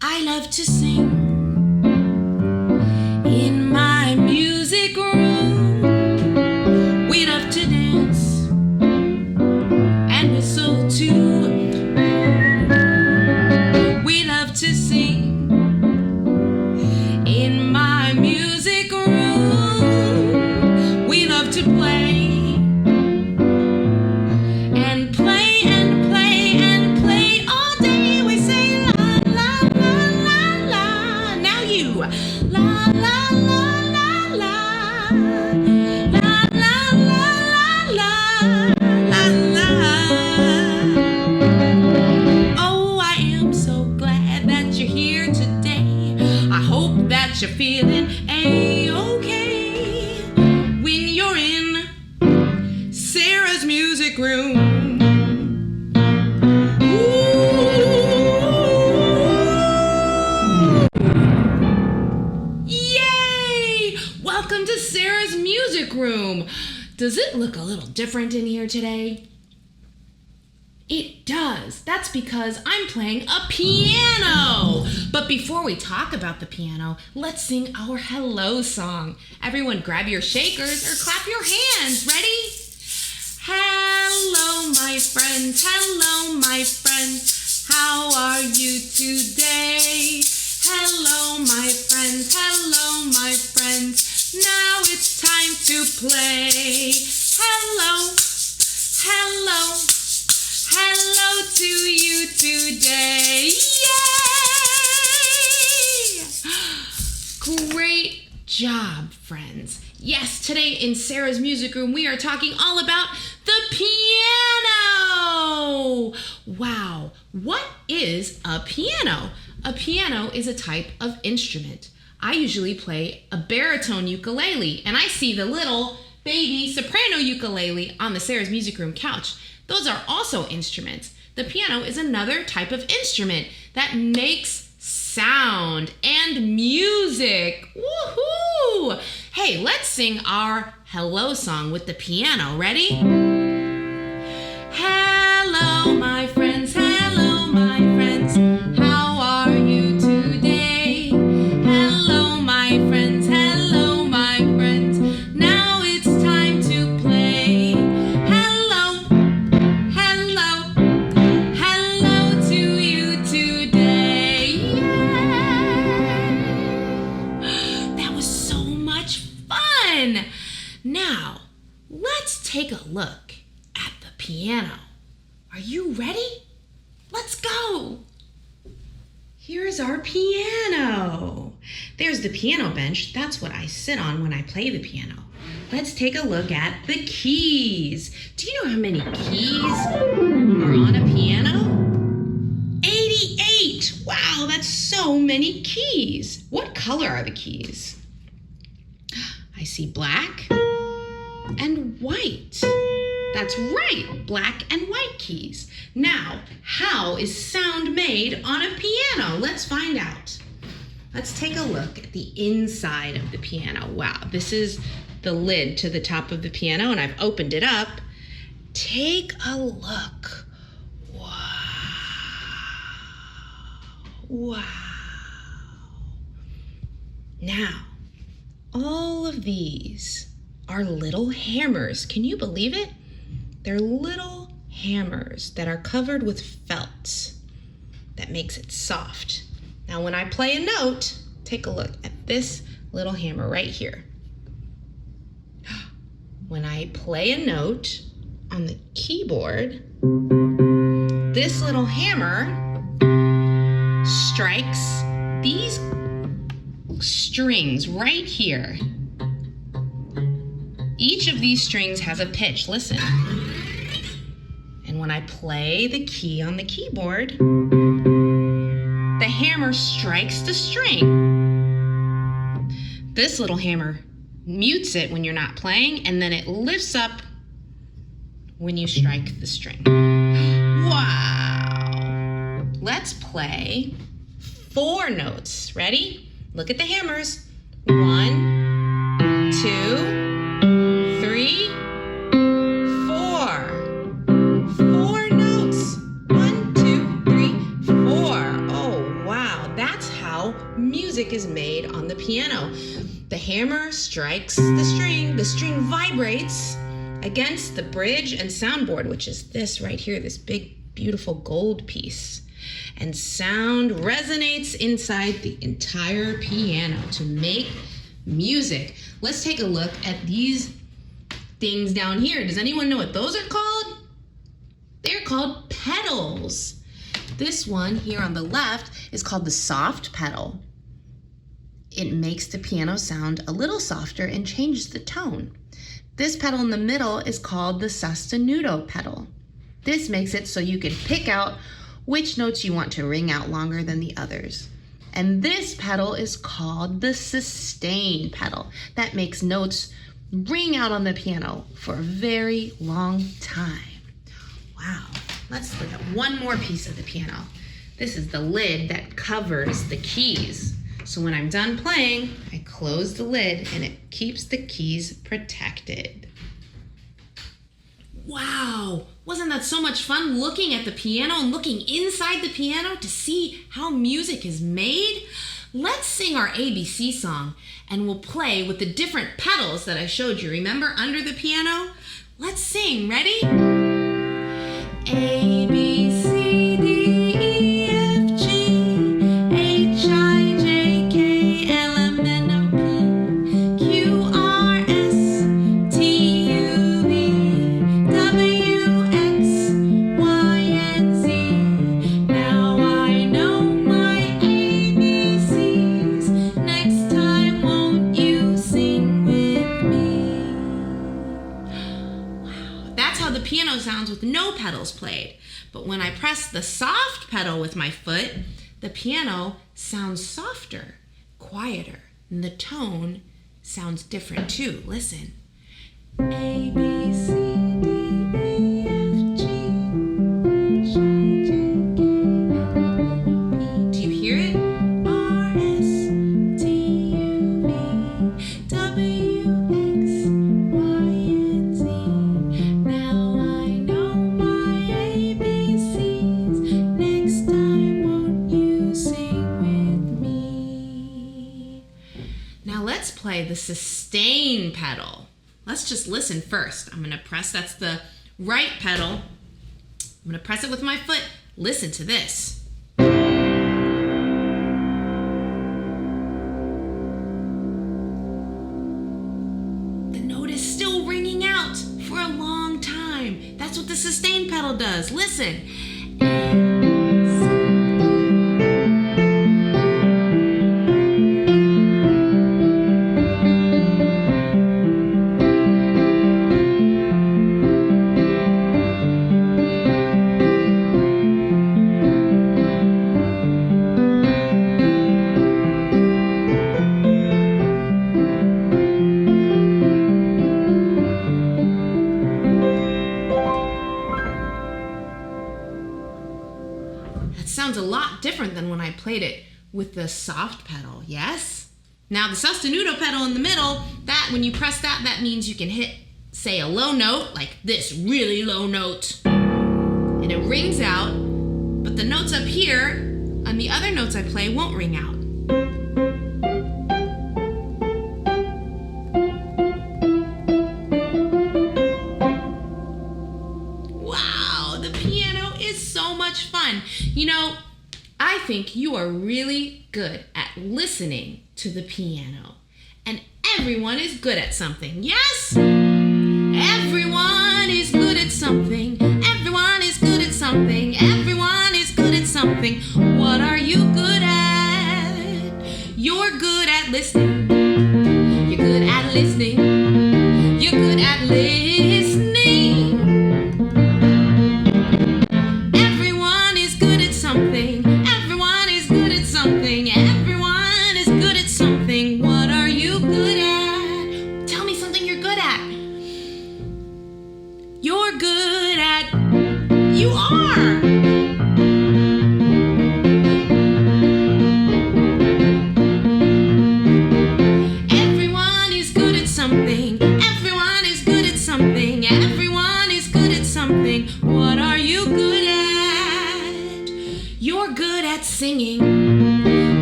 I love to sing in my music room. We love to dance and whistle too. We love to sing in my music room. We love to play. You're feeling A-okay when you're in Sarah's music room. Ooh. Yay! Welcome to Sarah's music room. Does it look a little different in here today? It does. That's because I'm playing a piano. But before we talk about the piano, let's sing our hello song. Everyone grab your shakers or clap your hands. Ready? Hello, my friends. Hello, my friends. How are you today? Hello, my friends. Hello, my friends. Now it's time to play. Hello. Hello. Hello to you today. Yay! Great job, friends. Yes, today in Sarah's music room, we are talking all about the piano. Wow, what is a piano? A piano is a type of instrument. I usually play a baritone ukulele, and I see the little baby soprano ukulele on the Sarah's music room couch. Those are also instruments. The piano is another type of instrument that makes sound and music. Woohoo! Hey, let's sing our hello song with the piano. Ready? Hello, my friends. Hello, my friends. How are you today? Hello, my friends. Hello, my friends. Now it's time to play. Now, let's take a look at the piano. Are you ready? Let's go. Here's our piano. There's the piano bench. That's what I sit on when I play the piano. Let's take a look at the keys. Do you know how many keys are on a piano? 88. Wow, that's so many keys. What color are the keys? I see black and white. That's right, black and white keys. Now, how is sound made on a piano? Let's find out. Let's take a look at the inside of the piano. Wow, this is the lid to the top of the piano, and I've opened it up. Take a look. Wow. Wow. Now, all of these are little hammers. Can you believe it? They're little hammers that are covered with felt that makes it soft. Now, when I play a note, take a look at this little hammer right here. When I play a note on the keyboard, this little hammer strikes these strings right here. Each of these strings has a pitch. Listen. And when I play the key on the keyboard, the hammer strikes the string. This little hammer mutes it when you're not playing, and then it lifts up when you strike the string. Wow! Let's play 4 notes. Ready? Look at the hammers. 1, 2, 3, 4. 4 notes. 1, 2, 3, 4. Oh, wow. That's how music is made on the piano. The hammer strikes the string vibrates against the bridge and soundboard, which is this right here, this big, beautiful gold piece. And sound resonates inside the entire piano to make music. Let's take a look at these things down here. Does anyone know what those are called? They're called pedals. This one here on the left is called the soft pedal. It makes the piano sound a little softer and changes the tone. This pedal in the middle is called the sostenuto pedal. This makes it so you can pick out which notes you want to ring out longer than the others. And this pedal is called the sustain pedal. That makes notes ring out on the piano for a very long time. Wow, let's look at one more piece of the piano. This is the lid that covers the keys. So when I'm done playing, I close the lid and it keeps the keys protected. Wow, wasn't that so much fun looking at the piano and looking inside the piano to see how music is made? Let's sing our ABC song and we'll play with the different pedals that I showed you. Remember, under the piano? Let's sing, ready? A, B, C, D, E, F, G, H, I, J, K, L, M, N, O, P, Q, R, S, T, U, V, W, X, Y, and Z. Now I know my ABCs. Next time, won't you sing with me? Wow, that's how the piano sounds with no pedals played. But when I press the soft pedal with my foot, the piano sounds softer, quieter, and the tone sounds different too. Listen. A, B, C, D, E, F, G, H, I, J, K, L, M, N, O, P. Do you hear it? R, S, T, U, V, W, X, Y, and Z. Now I know my ABCs. Next time, won't you sing with me? Now let's play the sustain pedal. Let's just listen first. I'm gonna press, that's the right pedal. I'm gonna press it with my foot. Listen to this. The note is still ringing out for a long time. That's what the sustain pedal does. Listen. That sounds a lot different than when I played it with the soft pedal, yes? Now the sostenuto pedal in the middle, that when you press that, that means you can hit, say, a low note, like this really low note, and it rings out, but the notes up here, on the other notes I play, won't ring out. Wow, the piano is so much fun. You know, I think you are really good at listening to the piano. And everyone is good at something, yes? Everyone is good at something. Everyone is good at something. Everyone is good at something. What are you good at? You're good at listening. You're good at listening. You're good at listening. Everyone is good at something. Everyone is good at something. Everyone is good at something. What are you good at? Tell me something you're good at. You're good at... You are! Everyone is good at something.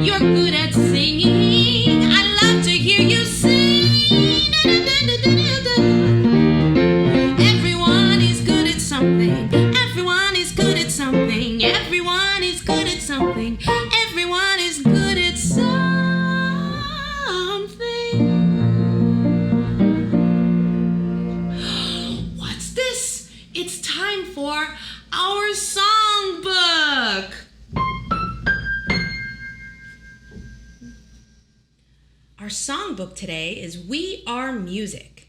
You're good at singing. I love to hear you sing. Everyone is good at something. Everyone is good at something. Everyone is good at something. Everyone is good at something. What's this? It's time for our songbook. Our songbook today is We Are Music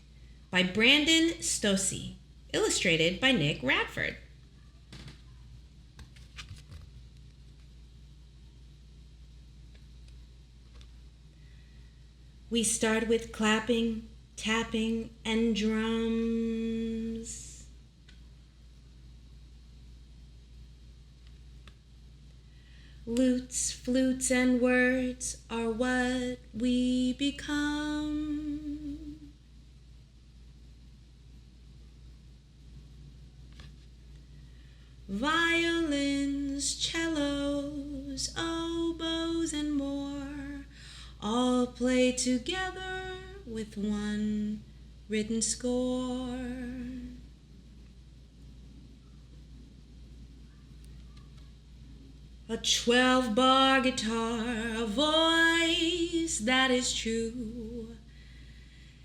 by Brandon Stossy, illustrated by Nick Radford. We start with clapping, tapping, and drums. Lutes, flutes, and words are what we become. Violins, cellos, oboes, and more all play together with one written score. A 12-bar guitar, a voice that is true,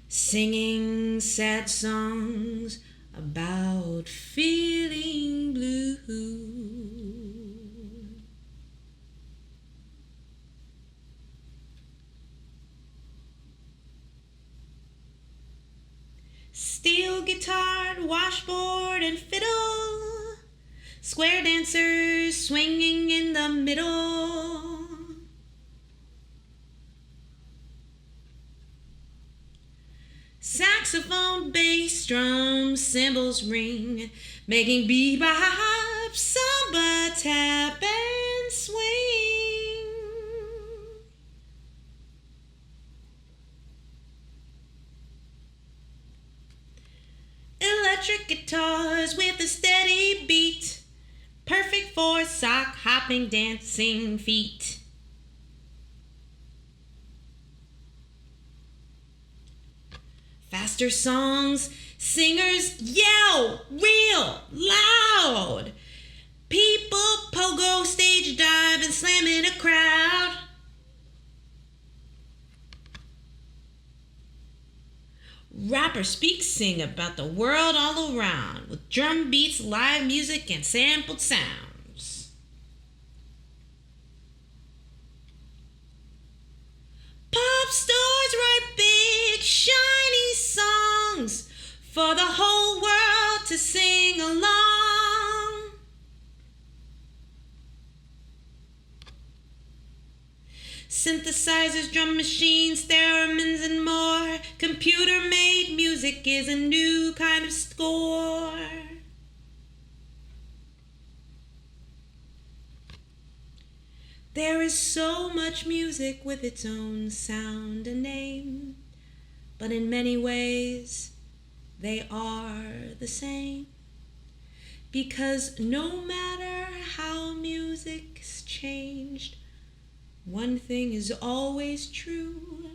singing sad songs about feeling blue. Steel guitar, washboard, and fiddle, square dancers swinging in the middle. Saxophone, bass, drums, cymbals ring, making bebop, samba, tap, and swing. Electric guitars with a steady beat, perfect for sock hopping, dancing feet. Faster songs, singers yell real loud. People pogo, stage dive, and slam in a crowd. Rappers sing about the world all around with drum beats, live music, and sampled sounds. Pop stars write big, shiny songs for the whole world to sing along. Synthesizers, drum machines, theremins, and more. Computer-made music is a new kind of score. There is so much music with its own sound and name, but in many ways they are the same. Because no matter how music's changed, one thing is always true.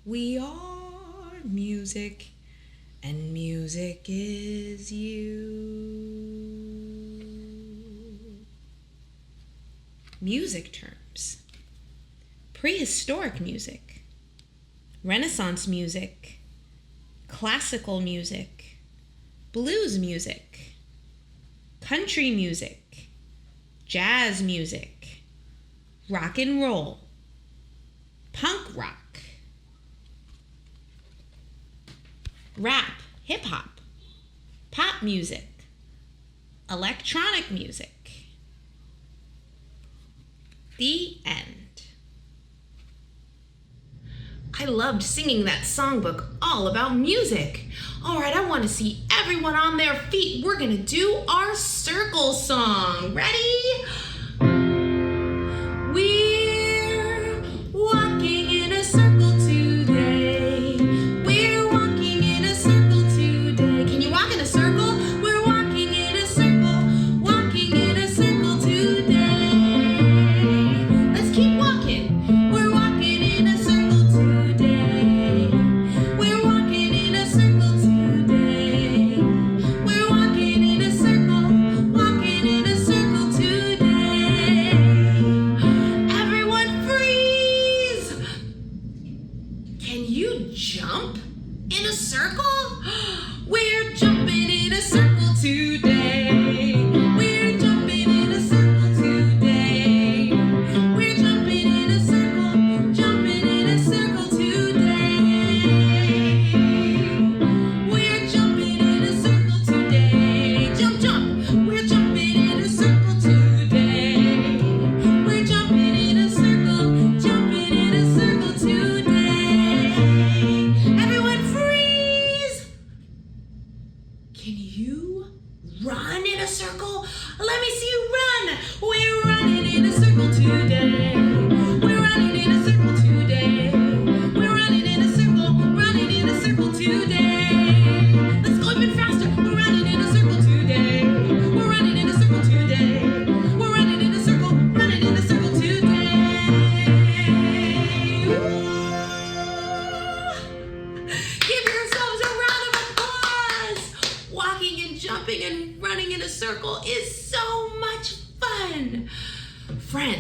We are music, and music is you. Music terms: prehistoric music, Renaissance music, classical music, blues music, country music, jazz music, rock and roll, punk rock, rap, hip hop, pop music, electronic music. The end. I loved singing that songbook all about music. All right, I want to see everyone on their feet. We're going to do our circle song. Ready? We're walking in a circle today. We're walking in a circle today. Can you walk in a circle? We're walking in a circle today. Let's keep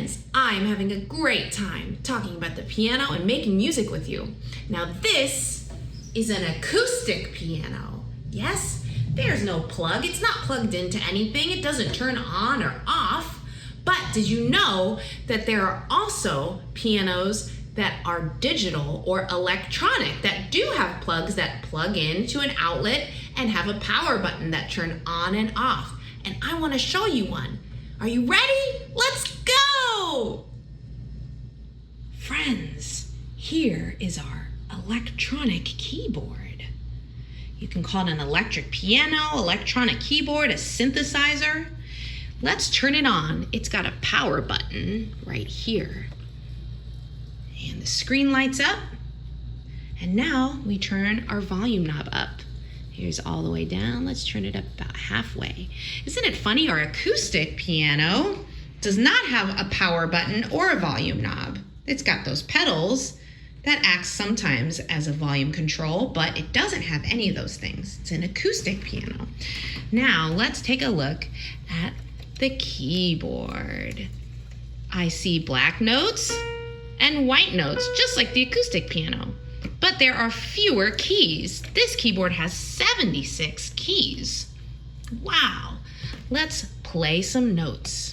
friends, I'm having a great time talking about the piano and making music with you. Now this is an acoustic piano. Yes, there's no plug. It's not plugged into anything. It doesn't turn on or off. But did you know that there are also pianos that are digital or electronic that do have plugs that plug into an outlet and have a power button that turn on and off? And I want to show you one. Are you ready? Let's go! Friends, here is our electronic keyboard. You can call it an electric piano, electronic keyboard, a synthesizer. Let's turn it on. It's got a power button right here. And the screen lights up. And now we turn our volume knob up. Here's all the way down. Let's turn it up about halfway. Isn't it funny? Our acoustic piano does not have a power button or a volume knob. It's got those pedals that acts sometimes as a volume control, but it doesn't have any of those things. It's an acoustic piano. Now let's take a look at the keyboard. I see black notes and white notes, just like the acoustic piano. But there are fewer keys. This keyboard has 76 keys. Wow. Let's play some notes.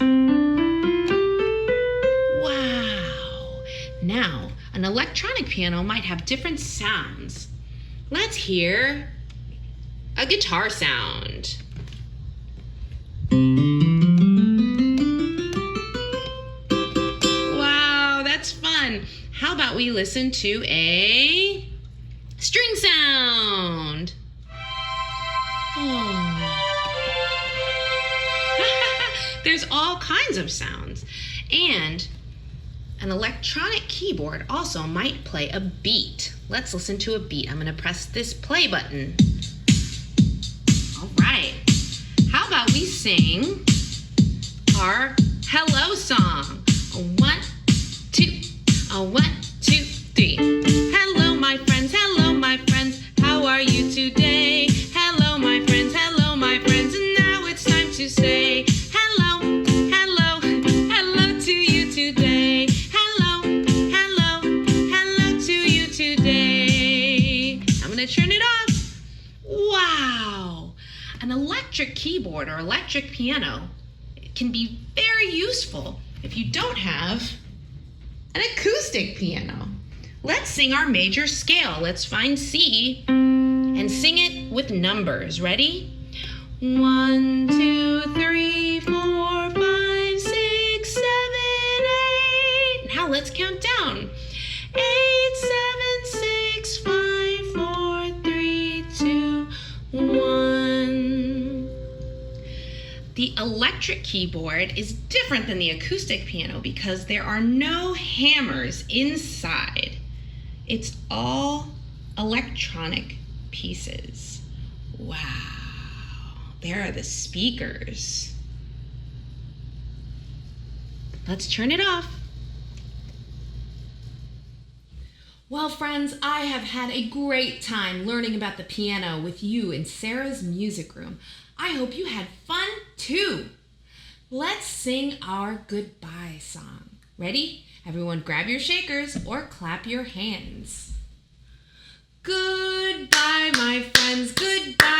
Wow. Now, an electronic piano might have different sounds. Let's hear a guitar sound. Wow, that's fun. How about we listen to a string sound? Oh. There's all kinds of sounds. And an electronic keyboard also might play a beat. Let's listen to a beat. I'm going to press this play button. All right. How about we sing our hello song? 1, 2. 1, 2, 3. Hello, my friends. Hello, my friends. How are you today? Hello, my friends. Hello, my friends. And now it's time to say hello, hello, hello to you today. Hello, hello, hello to you today. I'm going to turn it off. Wow. An electric keyboard or electric piano can be very useful if you don't have an acoustic piano. Let's sing our major scale. Let's find C and sing it with numbers. Ready? 1, 2, 3, 4, 5, 6, 7, 8. Now let's count down. 8, 7, 6, 5, 4, 3, 2, 1. The electric keyboard is different than the acoustic piano because there are no hammers inside. It's all electronic pieces. Wow. There are the speakers. Let's turn it off. Well, friends, I have had a great time learning about the piano with you in Sarah's music room. I hope you had fun too. Let's sing our goodbye song. Ready? Everyone grab your shakers or clap your hands. Goodbye, my friends. Goodbye.